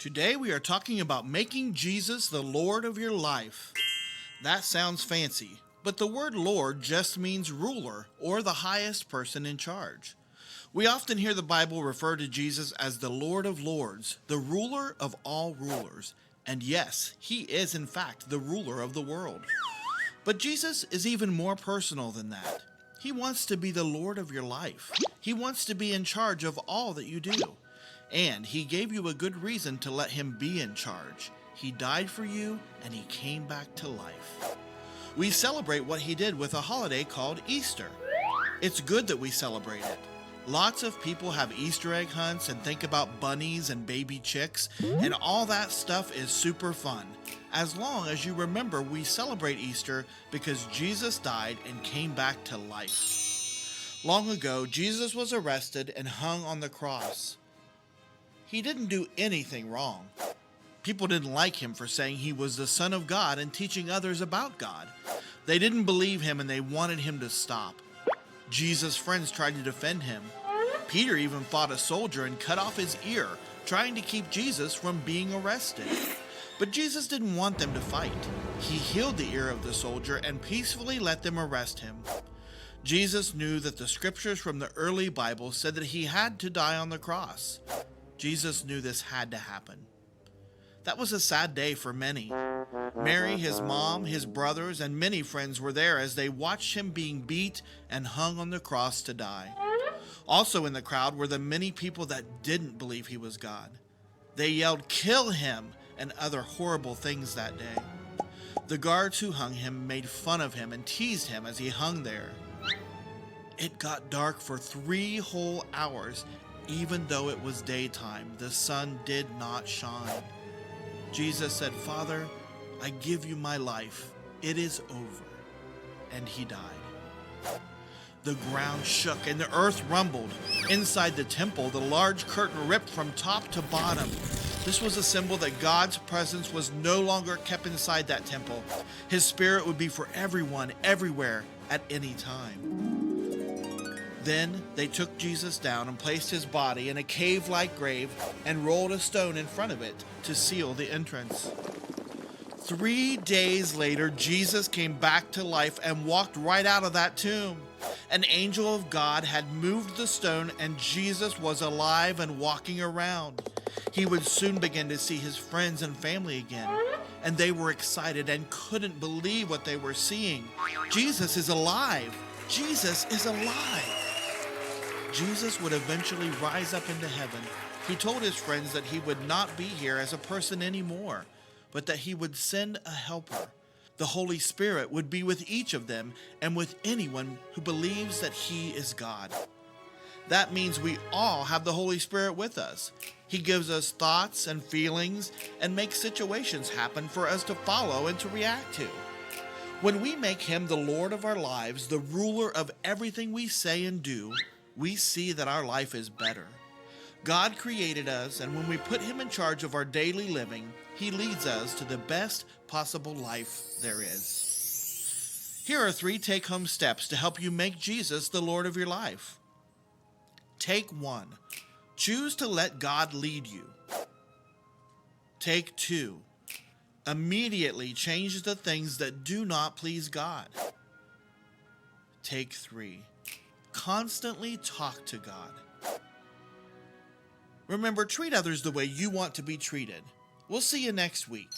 Today we are talking about making Jesus the Lord of your life. That sounds fancy, but the word Lord just means ruler or the highest person in charge. We often hear the Bible refer to Jesus as the Lord of Lords, the ruler of all rulers. And yes, he is in fact the ruler of the world. But Jesus is even more personal than that. He wants to be the Lord of your life. He wants to be in charge of all that you do. And he gave you a good reason to let him be in charge. He died for you and he came back to life. We celebrate what he did with a holiday called Easter. It's good that we celebrate it. Lots of people have Easter egg hunts and think about bunnies and baby chicks, and all that stuff is super fun, as long as you remember we celebrate Easter because Jesus died and came back to life. Long ago, Jesus was arrested and hung on the cross. He didn't do anything wrong. People didn't like him for saying he was the Son of God and teaching others about God. They didn't believe him and they wanted him to stop. Jesus' friends tried to defend him. Peter even fought a soldier and cut off his ear, trying to keep Jesus from being arrested. But Jesus didn't want them to fight. He healed the ear of the soldier and peacefully let them arrest him. Jesus knew that the scriptures from the early Bible said that he had to die on the cross. Jesus knew this had to happen. That was a sad day for many. Mary, his mom, his brothers, and many friends were there as they watched him being beat and hung on the cross to die. Also in the crowd were the many people that didn't believe he was God. They yelled, "Kill him!" and other horrible things that day. The guards who hung him made fun of him and teased him as he hung there. It got dark for 3 whole hours. Even though it was daytime, the sun did not shine. Jesus said, "Father, I give you my life. It is over." And he died. The ground shook and the earth rumbled. Inside the temple, the large curtain ripped from top to bottom. This was a symbol that God's presence was no longer kept inside that temple. His spirit would be for everyone, everywhere, at any time. Then they took Jesus down and placed his body in a cave-like grave and rolled a stone in front of it to seal the entrance. 3 days later, Jesus came back to life and walked right out of that tomb. An angel of God had moved the stone and Jesus was alive and walking around. He would soon begin to see his friends and family again, and they were excited and couldn't believe what they were seeing. Jesus is alive! Jesus is alive! Jesus would eventually rise up into heaven. He told his friends that he would not be here as a person anymore, but that he would send a helper. The Holy Spirit would be with each of them and with anyone who believes that he is God. That means we all have the Holy Spirit with us. He gives us thoughts and feelings and makes situations happen for us to follow and to react to. When we make him the Lord of our lives, the ruler of everything we say and do, we see that our life is better. God created us, and when we put him in charge of our daily living, he leads us to the best possible life there is. Here are 3 take-home steps to help you make Jesus the Lord of your life. Take 1. Choose to let God lead you. Take 2. Immediately change the things that do not please God. Take 3. Constantly talk to God. Remember, treat others the way you want to be treated. We'll see you next week.